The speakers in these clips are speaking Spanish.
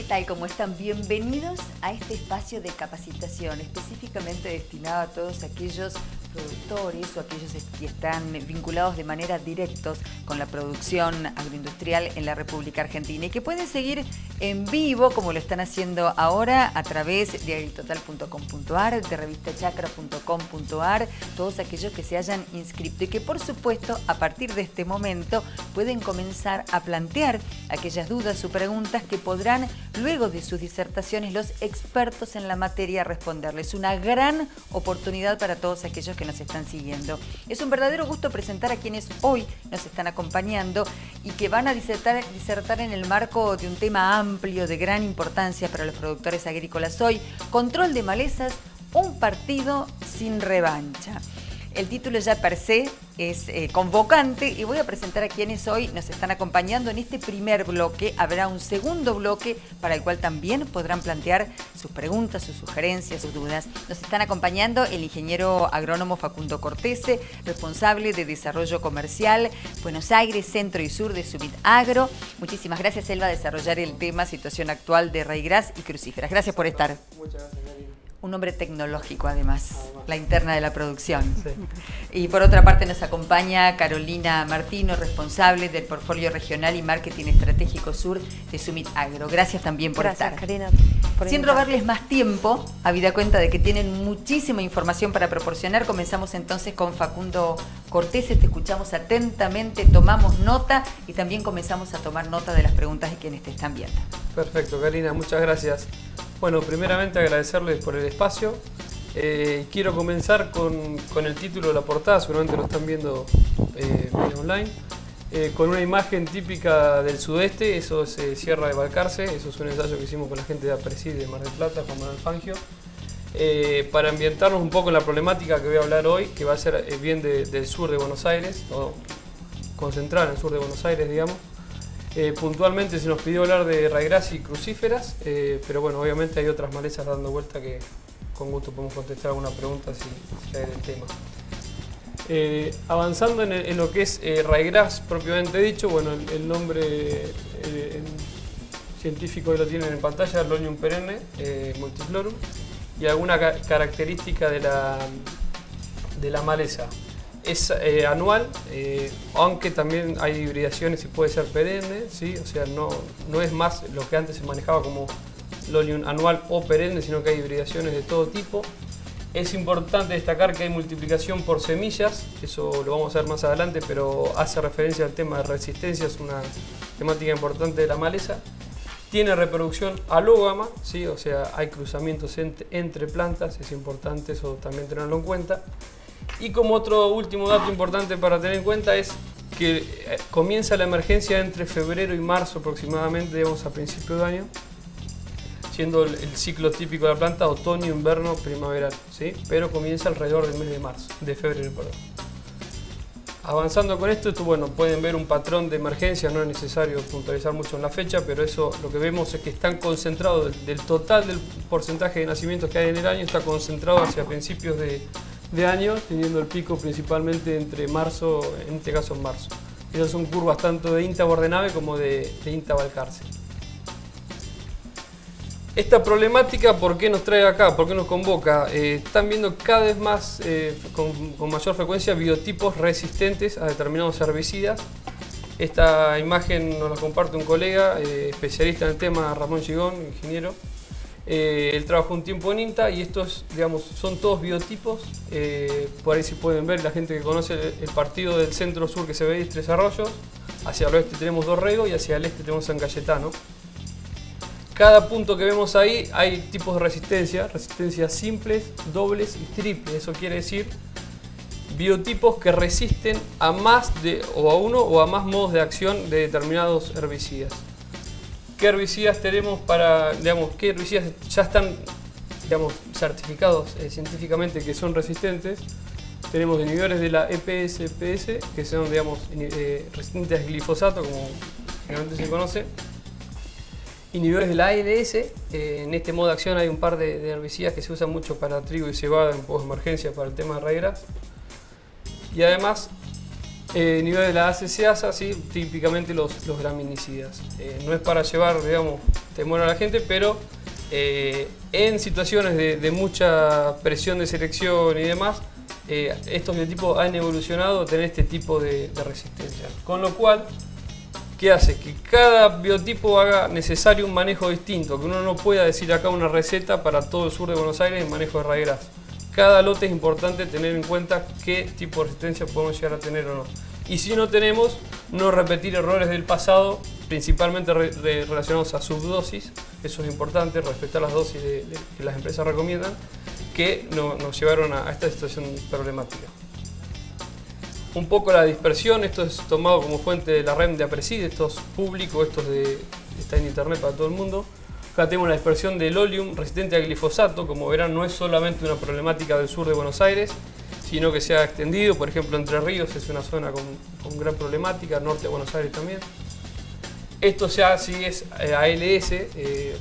¿Qué tal? ¿Cómo están? Bienvenidos a este espacio de capacitación específicamente destinado a todos aquellos productores o aquellos que están vinculados de manera directa con la producción agroindustrial en la República Argentina y que pueden seguir en vivo, como lo están haciendo ahora, a través de agritotal.com.ar, de revistachacra.com.ar, todos aquellos que se hayan inscrito y que, por supuesto, a partir de este momento pueden comenzar a plantear aquellas dudas o preguntas que podrán, luego de sus disertaciones, los expertos en la materia responderles. Una gran oportunidad para todos aquellos que nos están siguiendo. Es un verdadero gusto presentar a quienes hoy nos están acompañando y que van a disertar en el marco de un tema amplio, de gran importancia para los productores agrícolas hoy: control de malezas, un partido sin revancha. El título ya per se es convocante y voy a presentar a quienes hoy nos están acompañando en este primer bloque. Habrá un segundo bloque para el cual también podrán plantear sus preguntas, sus sugerencias, sus dudas. Nos están acompañando el ingeniero agrónomo Facundo Cortese, responsable de Desarrollo Comercial, Buenos Aires, Centro y Sur de Sumit Agro. Muchísimas gracias. Él va a desarrollar el tema situación actual de raigras y crucíferas. Gracias por estar. Muchas gracias, Karina. Un hombre tecnológico, además, la interna de la producción. Sí. Y por otra parte nos acompaña Carolina Martino, responsable del portfolio regional y marketing estratégico sur de Sumit Agro. Gracias también por estar. Karina, Sin robarles más tiempo, habida cuenta de que tienen muchísima información para proporcionar, comenzamos entonces con Facundo Cortese. Te escuchamos atentamente, tomamos nota y también comenzamos a tomar nota de las preguntas de quienes te están viendo. Perfecto, Karina, muchas gracias. Bueno, primeramente agradecerles por el espacio. Quiero comenzar con el título de la portada, seguramente lo están viendo vía online, con una imagen típica del sudeste. Eso es Sierra de Balcarce. Eso es un ensayo que hicimos con la gente de APRESID de Mar del Plata, Juan Manuel Fangio, para ambientarnos un poco en la problemática que voy a hablar hoy, que va a ser bien del sur de Buenos Aires, o concentrada en el sur de Buenos Aires, digamos. Puntualmente se nos pidió hablar de raigras y crucíferas, pero bueno, obviamente hay otras malezas dando vuelta que con gusto podemos contestar alguna pregunta si hay del tema. Avanzando en lo que es raigras propiamente dicho, bueno, el nombre científico que lo tienen en pantalla, Lolium perenne, multiflorum, y alguna característica de la maleza. Es anual, aunque también hay hibridaciones y puede ser perenne, ¿sí? O sea, no es más lo que antes se manejaba como Lolium anual o perenne, sino que hay hibridaciones de todo tipo. Es importante destacar que hay multiplicación por semillas, eso lo vamos a ver más adelante, pero hace referencia al tema de resistencia, es una temática importante de la maleza. Tiene reproducción alógama, ¿sí? O sea, hay cruzamientos entre plantas, es importante eso también tenerlo en cuenta. Y como otro último dato importante para tener en cuenta es que comienza la emergencia entre febrero y marzo aproximadamente, digamos a principio de año, siendo el ciclo típico de la planta otoño, invierno, primaveral, ¿sí? Pero comienza alrededor del mes de marzo, de febrero, perdón. Avanzando con esto, bueno, pueden ver un patrón de emergencia, no es necesario puntualizar mucho en la fecha, pero eso lo que vemos es que están concentrados, del total del porcentaje de nacimientos que hay en el año, está concentrado hacia principios de año, teniendo el pico principalmente entre marzo, en este caso en marzo. Esas son curvas tanto de INTA Bordenave como de INTA Balcarce. Esta problemática, ¿por qué nos trae acá? ¿Por qué nos convoca? Están viendo cada vez más, con mayor frecuencia, biotipos resistentes a determinados herbicidas. Esta imagen nos la comparte un colega, especialista en el tema, Ramón Gigón, ingeniero. Él trabajó un tiempo en INTA y estos, digamos, son todos biotipos. Por ahí si pueden ver, la gente que conoce el partido del centro-sur que se ve ahí, Tres Arroyos. Hacia el oeste tenemos Dorrego y hacia el este tenemos San Cayetano. Cada punto que vemos ahí hay tipos de resistencias simples, dobles y triples. Eso quiere decir biotipos que resisten a más o a uno o a más modos de acción de determinados herbicidas. ¿Qué herbicidas tenemos para, digamos, qué herbicidas ya están, digamos, certificados científicamente que son resistentes? Tenemos inhibidores de la EPS-PS, que son, digamos, resistentes al glifosato, como generalmente se conoce. Inhibidores de la ALS, en este modo de acción hay un par de herbicidas que se usan mucho para trigo y cebada en post-emergencia para el tema de raigras. Y además, inhibidores de la ACCasa, ¿sí? Típicamente los graminicidas. No es para llevar, digamos, temor a la gente, pero en situaciones de mucha presión de selección y demás, estos biotipos han evolucionado a tener este tipo de resistencia. Con lo cual, ¿qué hace? Que cada biotipo haga necesario un manejo distinto, que uno no pueda decir acá una receta para todo el sur de Buenos Aires en manejo de ryegrass. Cada lote es importante tener en cuenta qué tipo de resistencia podemos llegar a tener o no. Y si no tenemos, no repetir errores del pasado, principalmente relacionados a subdosis. Eso es importante, respetar las dosis que las empresas recomiendan, que nos llevaron a esta situación problemática. Un poco la dispersión, esto es tomado como fuente de la REM de APRESID, esto es público, está en internet para todo el mundo. Acá tenemos la dispersión del Oleum resistente al glifosato. Como verán, no es solamente una problemática del sur de Buenos Aires, sino que se ha extendido. Por ejemplo, Entre Ríos es una zona con gran problemática, norte de Buenos Aires también. Esto ya sí es ALS,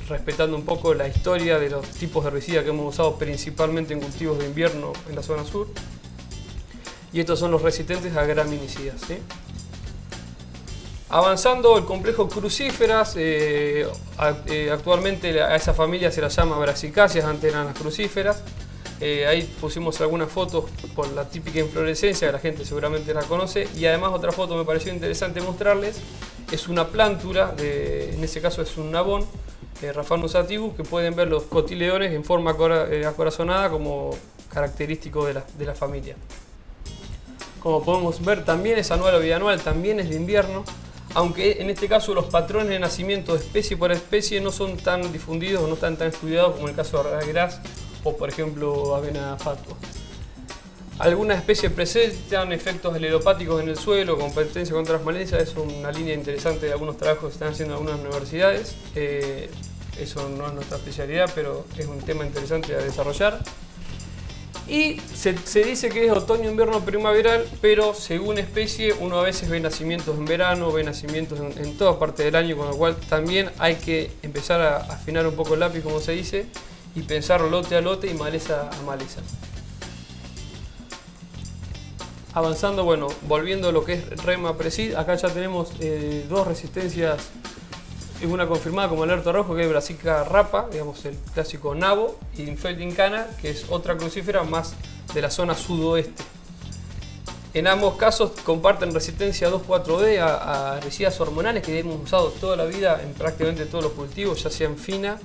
respetando un poco la historia de los tipos de herbicidas que hemos usado principalmente en cultivos de invierno en la zona sur. Y estos son los resistentes a graminicidas, ¿sí? Avanzando el complejo crucíferas, actualmente a esa familia se la llama Brassicáceas, antes eran las crucíferas. Ahí pusimos algunas fotos con la típica inflorescencia, que la gente seguramente la conoce. Y además otra foto me pareció interesante mostrarles, es una plántula, en ese caso es un nabón, Raphanus sativus, que pueden ver los cotiledones en forma acorazonada como característico de la familia. Como podemos ver, también es anual o bianual, también es de invierno, aunque en este caso los patrones de nacimiento especie por especie no son tan difundidos o no están tan estudiados como en el caso de ryegrass o por ejemplo avena fatua. Algunas especies presentan efectos alelopáticos en el suelo, competencia contra las malezas, es una línea interesante de algunos trabajos que están haciendo en algunas universidades. Eso no es nuestra especialidad, pero es un tema interesante a desarrollar. Y se dice que es otoño, invierno, primaveral, pero según especie uno a veces ve nacimientos en verano, ve nacimientos en toda parte del año, con lo cual también hay que empezar a afinar un poco el lápiz, como se dice, y pensar lote a lote y maleza a maleza. Avanzando, bueno, volviendo a lo que es REM APRESID, acá ya tenemos dos resistencias, una confirmada como alerta rojo, que es Brassica rapa, digamos el clásico nabo, y Infeldincana, que es otra crucífera más de la zona sudoeste. En ambos casos comparten resistencia 2,4-D a herbicidas hormonales que hemos usado toda la vida en prácticamente todos los cultivos, ya sea en fina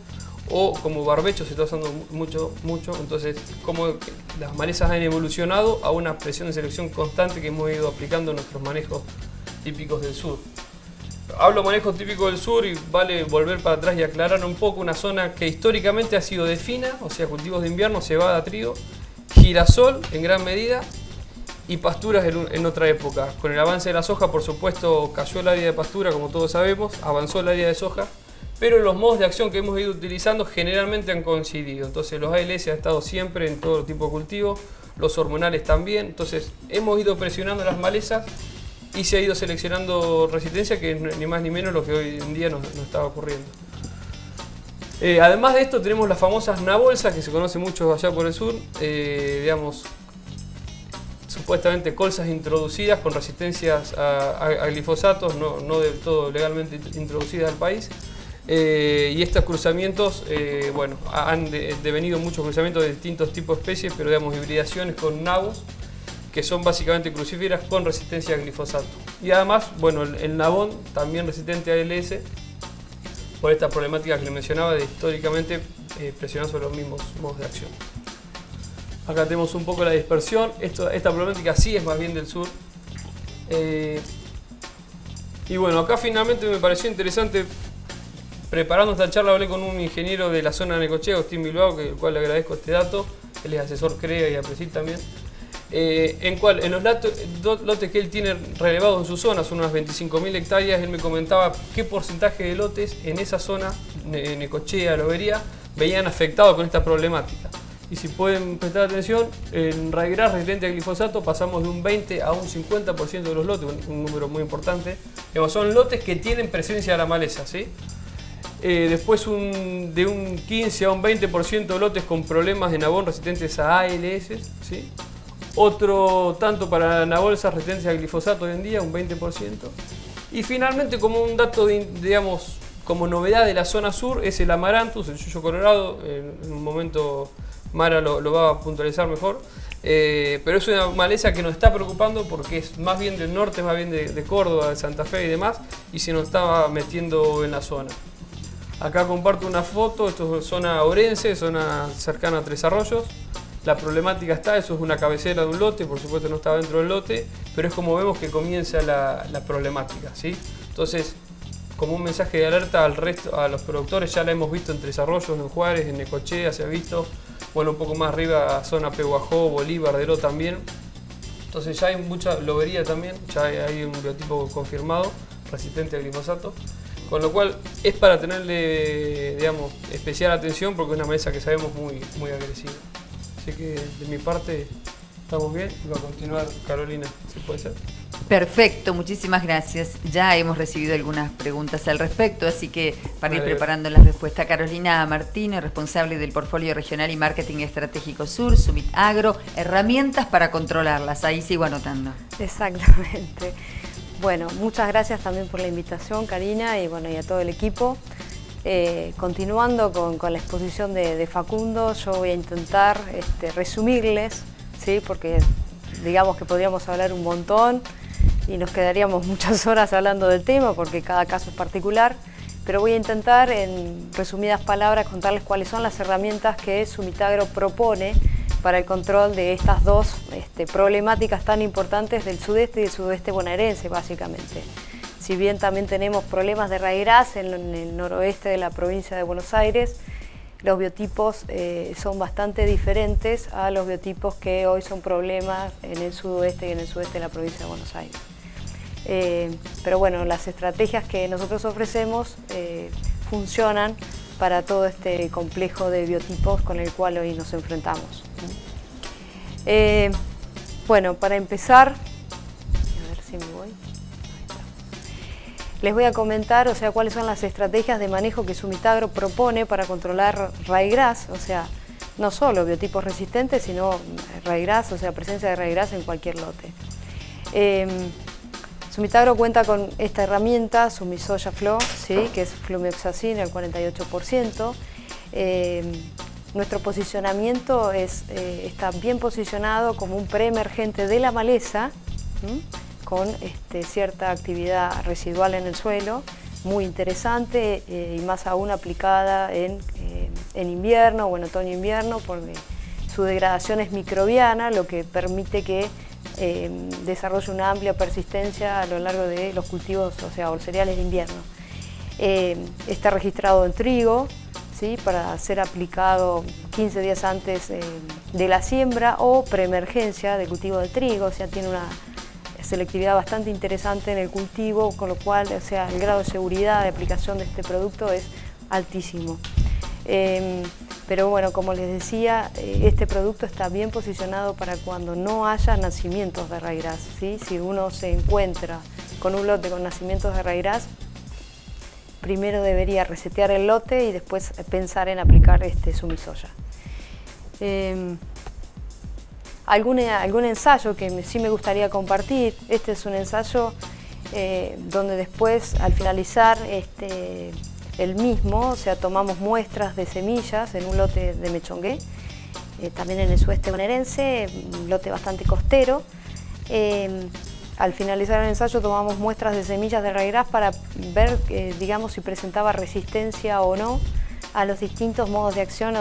o como barbecho se está usando mucho. Entonces, como las malezas han evolucionado a una presión de selección constante que hemos ido aplicando en nuestros manejos típicos del sur. Hablo manejo típico del sur y vale volver para atrás y aclarar un poco una zona que históricamente ha sido de fina, o sea, cultivos de invierno, cebada, trigo, girasol en gran medida y pasturas en otra época. Con el avance de la soja, por supuesto, cayó el área de pastura, como todos sabemos, avanzó el área de soja, pero los modos de acción que hemos ido utilizando generalmente han coincidido. Entonces los ALS han estado siempre en todo tipo de cultivo, los hormonales también, entonces hemos ido presionando las malezas y se ha ido seleccionando resistencia, que es ni más ni menos lo que hoy en día nos está ocurriendo. Además de esto tenemos las famosas nabolsas, que se conoce mucho allá por el sur, digamos, supuestamente colzas introducidas con resistencias a glifosatos, no del todo legalmente introducidas al país. Y estos cruzamientos, bueno, han devenido muchos cruzamientos de distintos tipos de especies, pero digamos hibridaciones con nabos, que son básicamente crucíferas con resistencia a glifosato. Y además, bueno, el nabón también resistente a ALS, por esta problemática que le mencionaba de históricamente presionar sobre los mismos modos de acción. Acá tenemos un poco la dispersión. Esta problemática sí es más bien del sur. Y bueno, acá finalmente me pareció interesante, preparando esta charla hablé con un ingeniero de la zona de Necochea, Agustín Bilbao, el cual le agradezco este dato. Él es asesor CREA y APRESID también. En los lotes que él tiene relevados en su zona, son unas 25.000 hectáreas, él me comentaba qué porcentaje de lotes en esa zona, Necochea, Lobería, veían afectados con esta problemática. Y si pueden prestar atención, en ryegrass resistente a glifosato pasamos de un 20 a un 50% de los lotes, un número muy importante. Digamos, son lotes que tienen presencia de la maleza, ¿sí? Después de un 15 a un 20% de lotes con problemas de nabón resistentes a ALS, ¿sí? Otro tanto para nabolsas resistentes a glifosato hoy en día, un 20%. Y finalmente, como un dato digamos, como novedad de la zona sur es el amaranthus, el yuyo colorado. En un momento Mara lo va a puntualizar mejor. Pero es una maleza que nos está preocupando porque es más bien del norte, más bien de Córdoba, de Santa Fe y demás, y se nos estaba metiendo en la zona. Acá comparto una foto, esto es zona orense, zona cercana a Tres Arroyos. La problemática está, eso es una cabecera de un lote, por supuesto no estaba dentro del lote, pero es como vemos que comienza la problemática, ¿sí? Entonces, como un mensaje de alerta al resto, a los productores, ya la hemos visto en Tres Arroyos, en Juárez, en Necochea, se ha visto, bueno, un poco más arriba, zona Pehuajó, Bolívar, Deró también. Entonces ya hay mucha lobería también, ya hay un biotipo confirmado, resistente al glifosato. Con lo cual es para tenerle, digamos, especial atención porque es una maleza que sabemos muy agresiva. Así que de mi parte estamos bien y va a continuar Carolina, si puede ser. Perfecto, muchísimas gracias. Ya hemos recibido algunas preguntas al respecto, así que para ir preparando la respuesta. Carolina Martínez, responsable del Portfolio Regional y Marketing Estratégico Sur, Sumit Agro, herramientas para controlarlas. Ahí sigo anotando. Exactamente. Bueno, muchas gracias también por la invitación, Karina, y bueno, y a todo el equipo. Continuando con la exposición de Facundo, yo voy a intentar resumirles, ¿sí? Porque digamos que podríamos hablar un montón y nos quedaríamos muchas horas hablando del tema porque cada caso es particular, pero voy a intentar en resumidas palabras contarles cuáles son las herramientas que Sumit Agro propone para el control de estas dos problemáticas tan importantes del sudeste y del sudeste bonaerense, básicamente. Si bien también tenemos problemas de raigras en el noroeste de la provincia de Buenos Aires, los biotipos son bastante diferentes a los biotipos que hoy son problemas en el sudoeste y en el sudeste de la provincia de Buenos Aires. Pero bueno, las estrategias que nosotros ofrecemos funcionan para todo este complejo de biotipos con el cual hoy nos enfrentamos. Bueno, para empezar, a ver si me voy. Les voy a comentar, cuáles son las estrategias de manejo que Sumit Agro propone para controlar raigras, no solo biotipos resistentes, sino raigras, presencia de raigras en cualquier lote. Sumit Agro cuenta con esta herramienta, Sumisoya Flow, ¿sí? Que es flumioxacin al 48%. Nuestro posicionamiento está bien posicionado como un preemergente de la maleza, con cierta actividad residual en el suelo, muy interesante y más aún aplicada en invierno o en otoño-invierno, porque su degradación es microbiana, lo que permite que desarrolle una amplia persistencia a lo largo de los cultivos, o cereales de invierno. Está registrado en trigo, ¿sí? Para ser aplicado 15 días antes de la siembra o preemergencia de cultivo de trigo, tiene una selectividad bastante interesante en el cultivo, con lo cual el grado de seguridad de aplicación de este producto es altísimo. Pero bueno, como les decía, este producto está bien posicionado para cuando no haya nacimientos de raigras, ¿sí? Si uno se encuentra con un lote con nacimientos de raigras, primero debería resetear el lote y después pensar en aplicar Sumisoya. Algún ensayo que sí me gustaría compartir. Este es un ensayo donde después, al finalizar el mismo, tomamos muestras de semillas en un lote de Mechongué, también en el sudeste bonaerense, un lote bastante costero. Al finalizar el ensayo tomamos muestras de semillas de raigras para ver, digamos, si presentaba resistencia o no a los distintos modos de acción,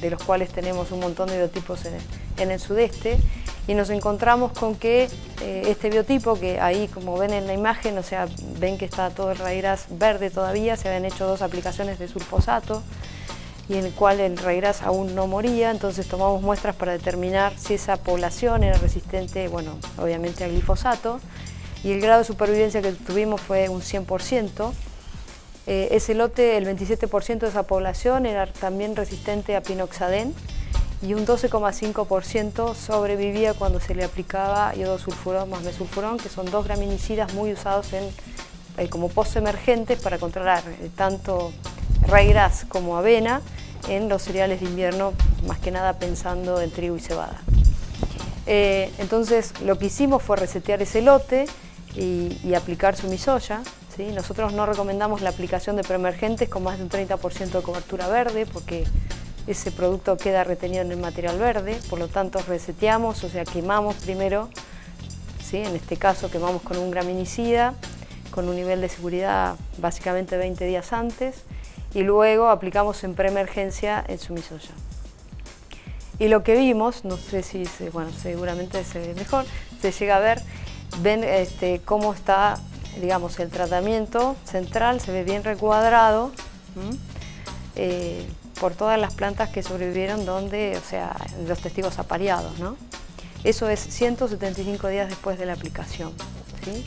de los cuales tenemos un montón de biotipos en el sudeste, y nos encontramos con que este biotipo, que ahí como ven en la imagen, ven que está todo el raigras verde todavía, se habían hecho 2 aplicaciones de sulfosato y en el cual el raigras aún no moría, entonces tomamos muestras para determinar si esa población era resistente, obviamente al glifosato, y el grado de supervivencia que tuvimos fue un 100%. Ese lote, el 27% de esa población era también resistente a pinoxadén y un 12,5% sobrevivía cuando se le aplicaba iodosulfurón más mesulfurón, que son 2 graminicidas muy usados como postemergentes para controlar tanto raigras como avena en los cereales de invierno, más que nada pensando en trigo y cebada. Entonces lo que hicimos fue resetear ese lote y aplicar Sumisoya, ¿sí? Nosotros no recomendamos la aplicación de preemergentes con más de un 30% de cobertura verde porque ese producto queda retenido en el material verde, por lo tanto reseteamos, o sea, quemamos primero, ¿sí? En este caso quemamos con un graminicida, con un nivel de seguridad básicamente 20 días antes, y luego aplicamos en preemergencia en Sumisoya. Y lo que vimos, no sé si, bueno, seguramente se ve mejor, se llega a ver, ven cómo está, digamos, el tratamiento central, se ve bien recuadrado, por todas las plantas que sobrevivieron donde, o sea, los testigos apareados, ¿no? Eso es 175 días después de la aplicación, ¿sí?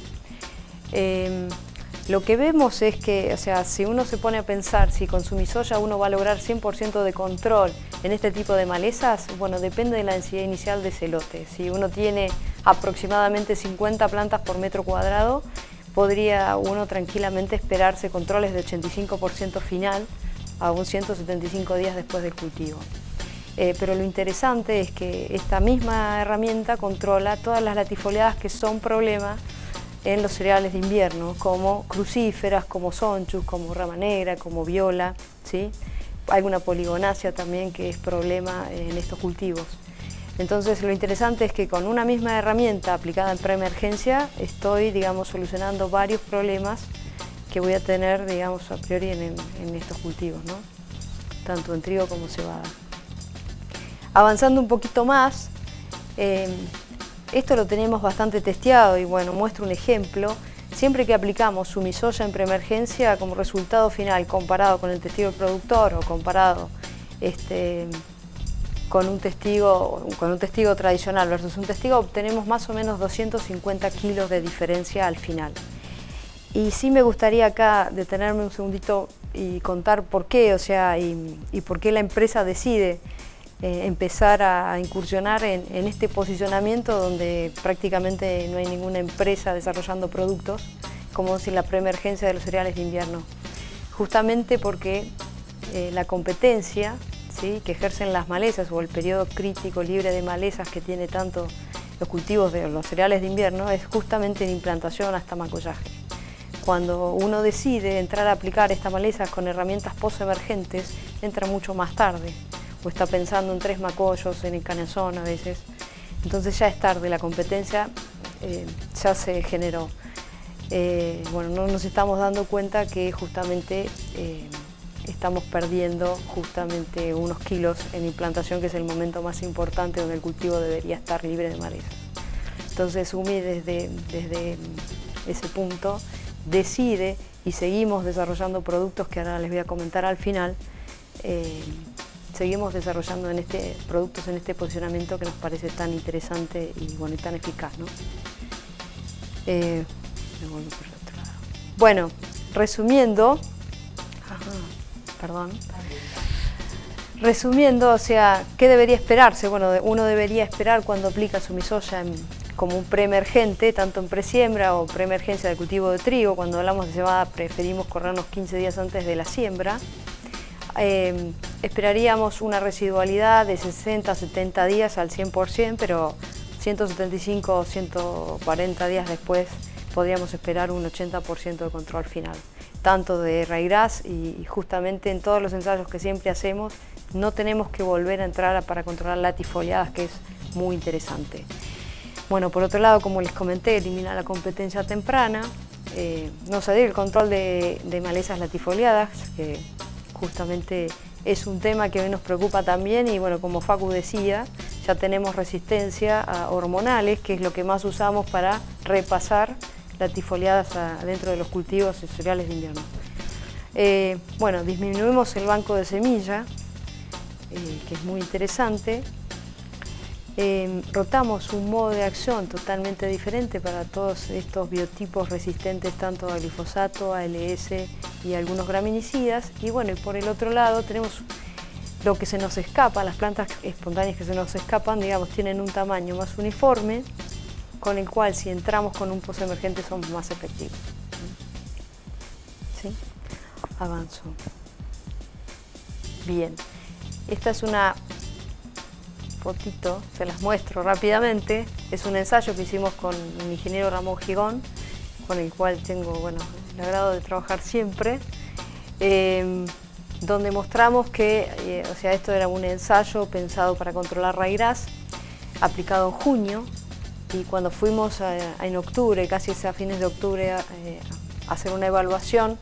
Lo que vemos es que, o sea, si uno se pone a pensar si con Sumisoya uno va a lograr 100% de control en este tipo de malezas, bueno, depende de la densidad inicial de ese lote. Si uno tiene aproximadamente 50 plantas por metro cuadrado, podría uno tranquilamente esperarse controles de 85% final, aún 175 días después del cultivo. Pero lo interesante es que esta misma herramienta controla todas las latifoliadas que son problema en los cereales de invierno, como crucíferas, como sonchus, como rama negra, como viola, ¿sí? Hay una poligonácea también que es problema en estos cultivos. Entonces lo interesante es que con una misma herramienta aplicada en preemergencia estoy, digamos, solucionando varios problemas que voy a tener, digamos, a priori en estos cultivos, ¿no? Tanto en trigo como cebada. Avanzando un poquito más, esto lo tenemos bastante testeado y bueno, muestro un ejemplo. Siempre que aplicamos Sumisoya en preemergencia, como resultado final comparado con el testigo del productor o comparado con un testigo tradicional versus un testigo, obtenemos más o menos 250 kilos de diferencia al final. Y sí me gustaría acá detenerme un segundito y contar por qué, o sea, y por qué la empresa decide empezar a incursionar en este posicionamiento donde prácticamente no hay ninguna empresa desarrollando productos, como si la preemergencia de los cereales de invierno. Justamente porque la competencia, ¿sí?, que ejercen las malezas o el periodo crítico libre de malezas que tiene tanto los cultivos de los cereales de invierno es justamente de implantación hasta macollaje. Cuando uno decide entrar a aplicar estas malezas con herramientas post-emergentes, entra mucho más tarde, o está pensando en 3 macollos, en el canezón a veces. Entonces ya es tarde, la competencia ya se generó. Bueno, no nos estamos dando cuenta que justamente estamos perdiendo justamente unos kilos en implantación, que es el momento más importante donde el cultivo debería estar libre de malezas. Entonces UMI desde ese punto decide, y seguimos desarrollando productos que ahora les voy a comentar al final, seguimos desarrollando productos en este posicionamiento que nos parece tan interesante y, bueno, y tan eficaz, ¿no? Me vuelvo por el otro lado. Bueno, resumiendo, resumiendo, o sea, ¿qué debería esperarse? Bueno, uno debería esperar cuando aplica Sumisoya como un preemergente, tanto en presiembra o preemergencia de cultivo de trigo. Cuando hablamos de cebada preferimos corrernos 15 días antes de la siembra. Esperaríamos una residualidad de 60 a 70 días al 100%, pero 175 o 140 días después podríamos esperar un 80% de control final, tanto de raigras, y justamente en todos los ensayos que siempre hacemos no tenemos que volver a entrar para controlar latifoliadas, que es muy interesante. Bueno, por otro lado, como les comenté, eliminar la competencia temprana, no salir el control de malezas latifoliadas, que justamente es un tema que hoy nos preocupa también, y bueno, como Facu decía, ya tenemos resistencia a hormonales, que es lo que más usamos para repasar latifoliadas dentro de los cultivos de cereales de invierno. Bueno, disminuimos el banco de semilla, que es muy interesante. Rotamos un modo de acción totalmente diferente para todos estos biotipos resistentes tanto a glifosato, a ALS y a algunos graminicidas. Y bueno, y por el otro lado tenemos lo que se nos escapa, las plantas espontáneas que se nos escapan, digamos, tienen un tamaño más uniforme, con el cual si entramos con un postemergente somos más efectivos. ¿Sí? Avanzo. Bien, esta es una fotito, se las muestro rápidamente. Es un ensayo que hicimos con el ingeniero Ramón Gigón, con el cual tengo, bueno, el agrado de trabajar siempre, donde mostramos que, o sea, esto era un ensayo pensado para controlar ryegrass, aplicado en junio, y cuando fuimos en octubre, casi a fines de octubre, a hacer una evaluación,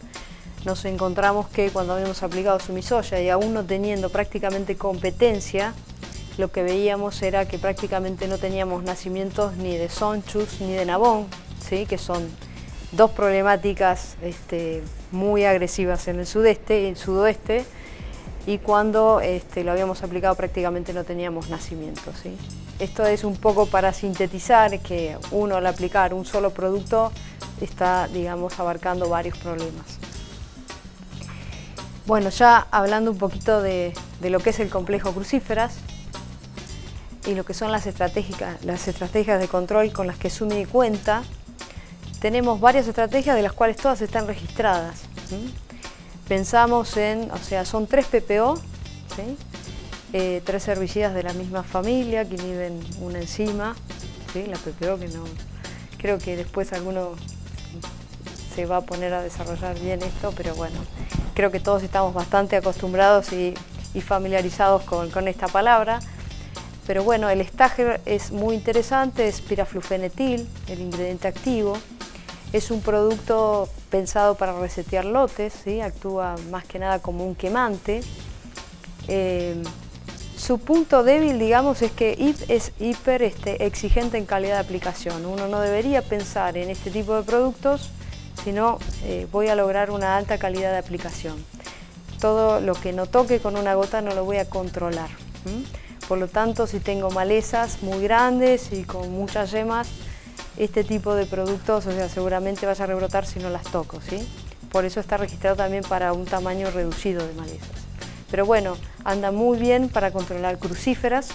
nos encontramos que cuando habíamos aplicado Sumisoya y aún no teniendo prácticamente competencia, lo que veíamos era que prácticamente no teníamos nacimientos ni de sonchus ni de nabón, ¿sí? Que son dos problemáticas muy agresivas en el sudeste y el sudoeste, y cuando lo habíamos aplicado prácticamente no teníamos nacimientos, ¿sí? Esto es un poco para sintetizar que uno al aplicar un solo producto está, digamos, abarcando varios problemas. Bueno, ya hablando un poquito de lo que es el complejo crucíferas y lo que son las estrategias de control con las que Sumi cuenta, tenemos varias estrategias de las cuales todas están registradas. Pensamos en, o sea, son 3 PPO, ¿sí? 3 herbicidas de la misma familia que inhiben una enzima, ¿sí? La PPO, que no, creo que después alguno se va a poner a desarrollar bien esto, pero bueno, creo que todos estamos bastante acostumbrados y familiarizados con esta palabra. Pero bueno, el Stager es muy interesante, es piraflufenetil, el ingrediente activo. Es un producto pensado para resetear lotes, ¿sí? Actúa más que nada como un quemante. Su punto débil, digamos, es que es hiper exigente en calidad de aplicación. Uno no debería pensar en este tipo de productos, sino voy a lograr una alta calidad de aplicación. Todo lo que no toque con una gota no lo voy a controlar. Por lo tanto, si tengo malezas muy grandes y con muchas yemas, este tipo de productos, o sea, seguramente vaya a rebrotar si no las toco, ¿sí? Por eso está registrado también para un tamaño reducido de malezas. Pero bueno, anda muy bien para controlar crucíferas.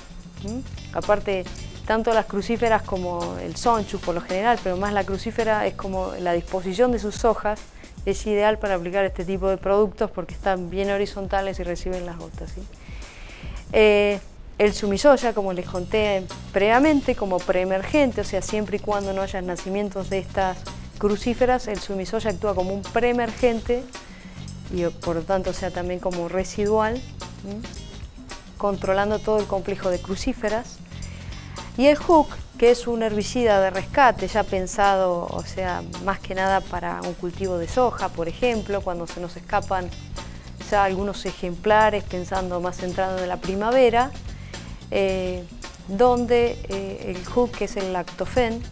Aparte, tanto las crucíferas como el sonchus por lo general, pero más la crucífera, es como la disposición de sus hojas, es ideal para aplicar este tipo de productos porque están bien horizontales y reciben las gotas, ¿sí? El Sumisoya, como les conté previamente, como preemergente, o sea, siempre y cuando no haya nacimientos de estas crucíferas, el Sumisoya actúa como un preemergente y por lo tanto, o sea, también como residual, controlando todo el complejo de crucíferas. Y el Hook, que es un herbicida de rescate ya pensado, o sea, más que nada para un cultivo de soja, por ejemplo, cuando se nos escapan ya algunos ejemplares, pensando más centrado en la primavera, donde el Hook, que es el lactofen,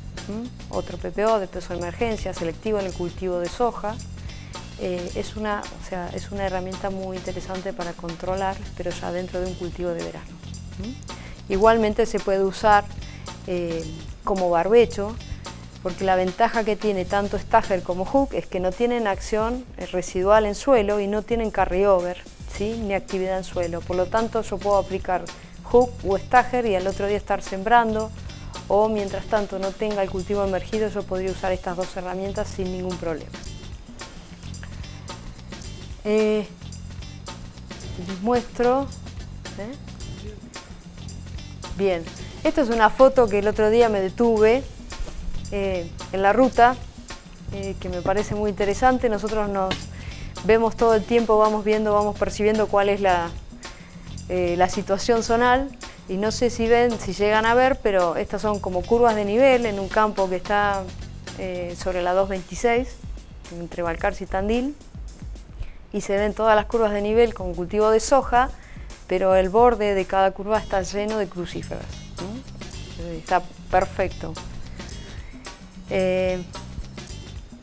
otro PPO de peso de emergencia, selectivo en el cultivo de soja, es una herramienta muy interesante para controlar, pero ya dentro de un cultivo de verano. Igualmente se puede usar como barbecho, porque la ventaja que tiene tanto Stager como Hook es que no tienen acción residual en suelo y no tienen carryover, ¿sí? Ni actividad en suelo. Por lo tanto, yo puedo aplicar Hook o Stager y al otro día estar sembrando, o mientras tanto no tenga el cultivo emergido, yo podría usar estas dos herramientas sin ningún problema. Les muestro. Bien, esta es una foto que el otro día me detuve en la ruta, que me parece muy interesante. Nosotros nos vemos todo el tiempo, vamos viendo, vamos percibiendo cuál es la situación zonal, y no sé si llegan a ver, pero estas son como curvas de nivel en un campo que está sobre la 226, entre Balcarce y Tandil, y se ven todas las curvas de nivel con cultivo de soja, pero el borde de cada curva está lleno de crucíferas. Está perfecto.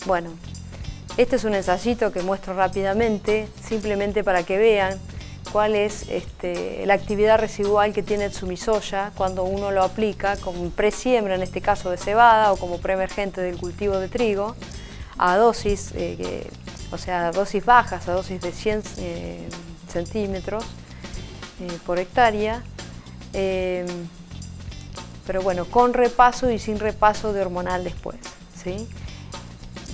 Bueno, este es un ensayito que muestro rápidamente, simplemente para que vean cuál es la actividad residual que tiene el Sumisoya cuando uno lo aplica como presiembra, en este caso de cebada, o como preemergente del cultivo de trigo, a dosis, o sea, a dosis bajas, a dosis de 100 centímetros por hectárea, pero bueno, con repaso y sin repaso de hormonal después, ¿sí?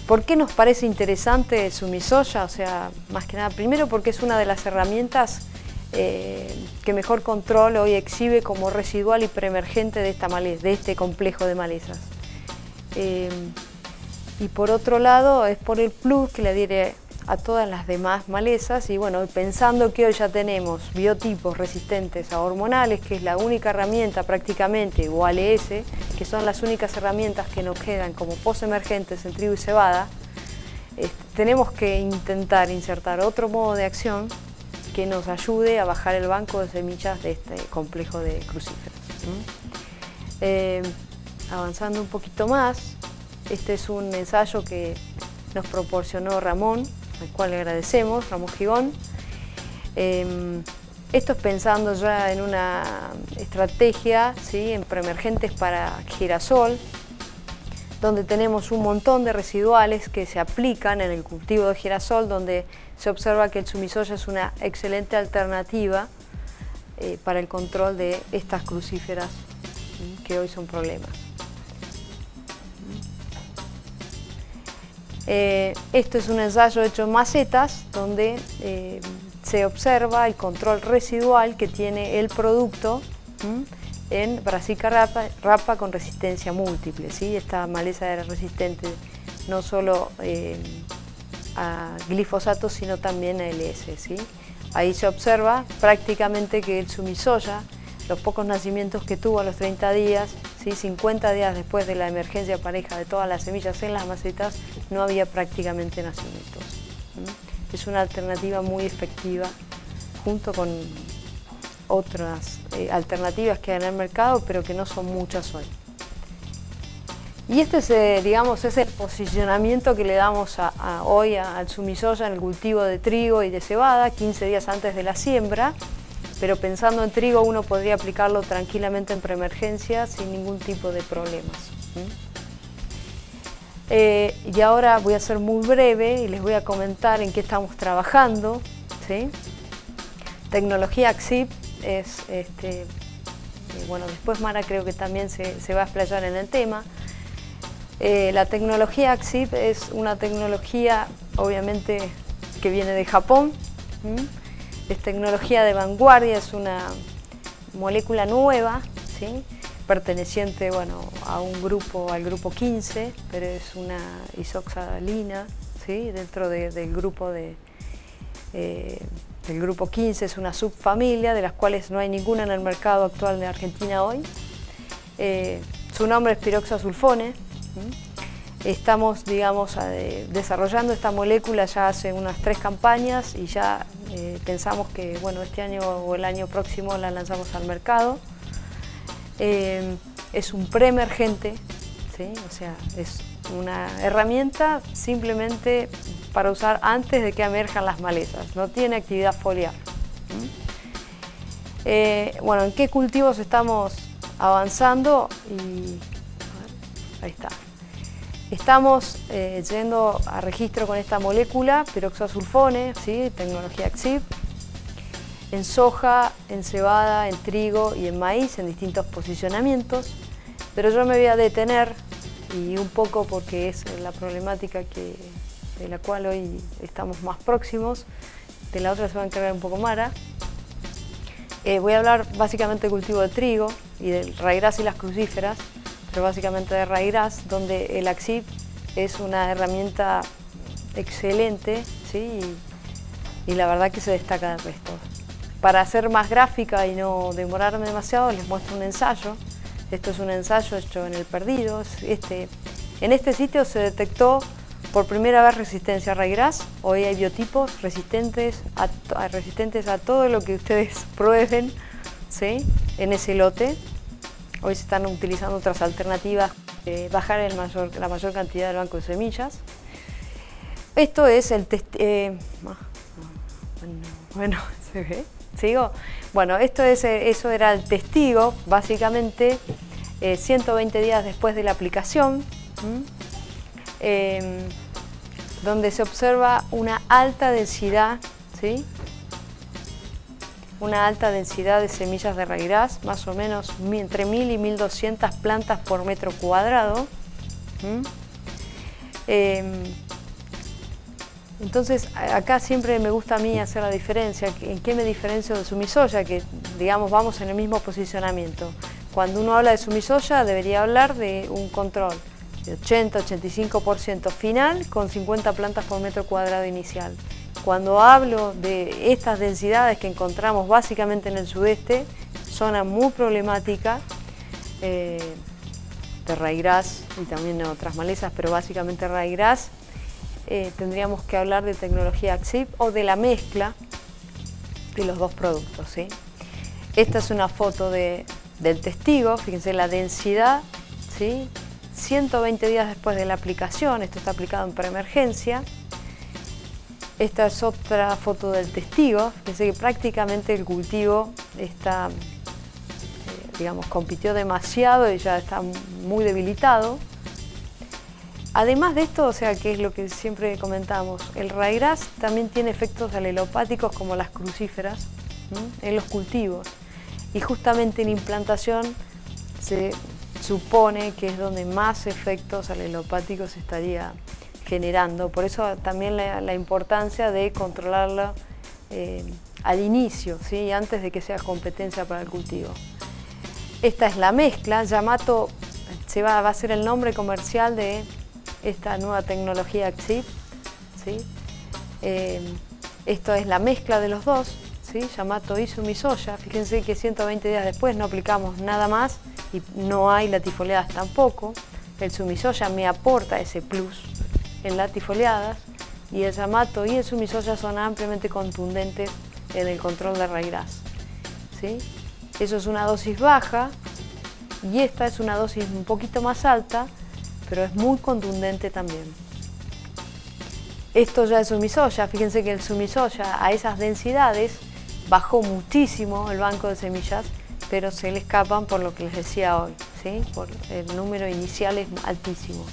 ¿Por qué nos parece interesante el Sumisoya? O sea, más que nada, primero porque es una de las herramientas que mejor control hoy exhibe como residual y preemergente de este complejo de malezas. Y por otro lado es por el plus que le diré a todas las demás malezas. Y bueno, pensando que hoy ya tenemos biotipos resistentes a hormonales, que es la única herramienta prácticamente, o ALS, que son las únicas herramientas que nos quedan como posemergentes en trigo y cebada, tenemos que intentar insertar otro modo de acción que nos ayude a bajar el banco de semillas de este complejo de crucíferas. Avanzando un poquito más, este es un ensayo que nos proporcionó Ramón, al cual le agradecemos, Ramón Gigón. Esto es pensando ya en una estrategia, ¿sí?, en preemergentes para girasol, donde tenemos un montón de residuales que se aplican en el cultivo de girasol, donde se observa que el sumisoya es una excelente alternativa para el control de estas crucíferas que hoy son problemas. Esto es un ensayo hecho en macetas, donde se observa el control residual que tiene el producto en Brassica rapa con resistencia múltiple, ¿sí? Esta maleza era resistente no solo a glifosato, sino también a ALS, ¿sí? Ahí se observa prácticamente que el sumisoya, los pocos nacimientos que tuvo a los 30 días, ¿sí?, 50 días después de la emergencia pareja de todas las semillas en las macetas, no había prácticamente nacimientos. Es una alternativa muy efectiva, junto con otras alternativas que hay en el mercado, pero que no son muchas hoy. Y este es, digamos, es el posicionamiento que le damos hoy al sumisoya en el cultivo de trigo y de cebada, 15 días antes de la siembra, pero pensando en trigo uno podría aplicarlo tranquilamente en preemergencia sin ningún tipo de problemas. Y ahora voy a ser muy breve y les voy a comentar en qué estamos trabajando, ¿sí? Tecnología AXIP es, bueno, después Mara creo que también se va a explayar en el tema. La tecnología AXIP es una tecnología, obviamente, que viene de Japón. Es tecnología de vanguardia, es una molécula nueva, ¿sí?, perteneciente, bueno, a un grupo, al grupo 15, pero es una isoxalina, ¿sí?, dentro del grupo del grupo 15, es una subfamilia de las cuales no hay ninguna en el mercado actual de Argentina hoy. Su nombre es piroxasulfone. Estamos, digamos, desarrollando esta molécula ya hace unas 3 campañas y ya pensamos que, bueno, este año o el año próximo la lanzamos al mercado. Es un preemergente, ¿sí?, o sea, es una herramienta simplemente para usar antes de que emerjan las malezas, no tiene actividad foliar. Bueno, ¿en qué cultivos estamos avanzando? Y, ahí está. Estamos yendo a registro con esta molécula, piroxasulfone, ¿sí?, tecnología AXIP, en soja, en cebada, en trigo y en maíz, en distintos posicionamientos. Pero yo me voy a detener, y un poco porque es la problemática de la cual hoy estamos más próximos, de la otra se va a encargar un poco Mara. Voy a hablar básicamente del cultivo de trigo y del raigras y las crucíferas, pero básicamente de raigras, donde el AXIP es una herramienta excelente, ¿sí?, y la verdad que se destaca del resto. Para ser más gráfica y no demorarme demasiado, les muestro un ensayo. Esto es un ensayo hecho en el Perdido. En este sitio se detectó por primera vez resistencia a raigras. Hoy hay biotipos resistentes a todo lo que ustedes prueben, ¿sí?, en ese lote. Hoy se están utilizando otras alternativas, bajar la mayor cantidad del banco de semillas. Esto es el bueno, ¿se ve? ¿Sigo? Bueno, eso era el testigo, básicamente 120 días después de la aplicación, donde se observa una alta densidad, ¿sí?, una alta densidad de semillas de raigras, más o menos entre 1000 y 1200 plantas por metro cuadrado. Entonces, acá siempre me gusta a mí hacer la diferencia. ¿En qué me diferencio de sumisoya? Que, digamos, vamos en el mismo posicionamiento. Cuando uno habla de sumisoya, debería hablar de un control de 80-85% final con 50 plantas por metro cuadrado inicial. Cuando hablo de estas densidades que encontramos básicamente en el sudeste, zona muy problemática de ryegrass y también en otras malezas, pero básicamente ryegrass, tendríamos que hablar de tecnología AXIP o de la mezcla de los dos productos, ¿sí? Esta es una foto del testigo, fíjense la densidad, ¿sí? 120 días después de la aplicación, esto está aplicado en preemergencia. Esta es otra foto del testigo, fíjense que prácticamente el cultivo está, digamos, compitió demasiado y ya está muy debilitado. Además de esto, o sea, que es lo que siempre comentamos, el ryegrass también tiene efectos alelopáticos como las crucíferas en los cultivos. Y justamente en implantación se supone que es donde más efectos alelopáticos estaría generando. Por eso también la importancia de controlarlo al inicio, ¿sí? Antes de que sea competencia para el cultivo. Esta es la mezcla. Yamato va a ser el nombre comercial de esta nueva tecnología AXIP, ¿sí? Esto es la mezcla de los dos, ¿sí? Yamato y Sumisoya. Fíjense que 120 días después no aplicamos nada más y no hay latifoliadas tampoco. El Sumisoya me aporta ese plus en latifoliadas y el Yamato y el Sumisoya son ampliamente contundentes en el control de ryegrass, ¿sí? Eso es una dosis baja y esta es una dosis un poquito más alta, pero es muy contundente también. Esto ya es Sumisoya, fíjense que el Sumisoya a esas densidades bajó muchísimo el banco de semillas, pero se le escapan por lo que les decía hoy, ¿sí? Por el número inicial es altísimo.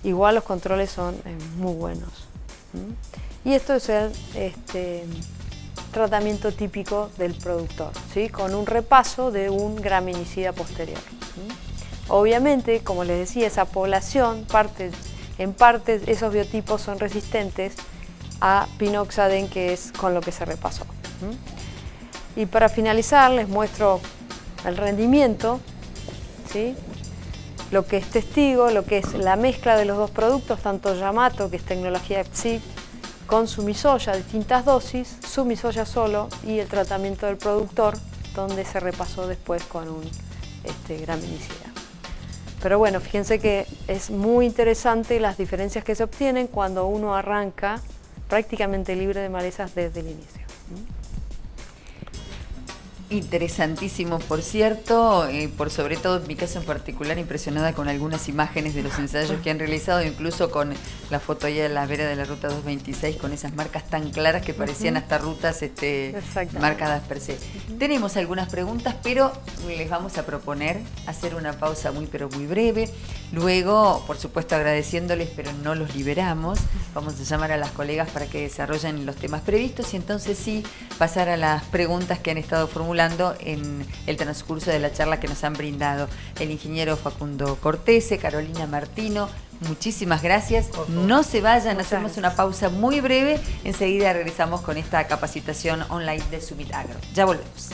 Igual los controles son muy buenos. Y esto es el tratamiento típico del productor, ¿sí? Con un repaso de un graminicida posterior. Obviamente, como les decía, esa población, en parte esos biotipos son resistentes a pinoxaden, que es con lo que se repasó. Y para finalizar les muestro el rendimiento, ¿sí? Lo que es testigo, lo que es la mezcla de los dos productos, tanto Yamato, que es tecnología AXIP, con Sumisoya, distintas dosis, Sumisoya solo y el tratamiento del productor, donde se repasó después con un graminicida. Pero bueno, fíjense que es muy interesante las diferencias que se obtienen cuando uno arranca prácticamente libre de malezas desde el inicio. Interesantísimo, por cierto, por sobre todo en mi caso en particular, impresionada con algunas imágenes de los ensayos que han realizado, incluso con la foto allá de la vera de la ruta 226, con esas marcas tan claras que parecían hasta rutas marcadas per se. Tenemos algunas preguntas, pero les vamos a proponer hacer una pausa muy breve. Luego, por supuesto, agradeciéndoles, pero no los liberamos. Vamos a llamar a las colegas para que desarrollen los temas previstos y entonces sí pasar a las preguntas que han estado formulando en el transcurso de la charla que nos han brindado el ingeniero Facundo Cortese, Carolina Martino. Muchísimas gracias. No se vayan, hacemos una pausa muy breve. Enseguida regresamos con esta capacitación online de Summit Agro. Ya volvemos.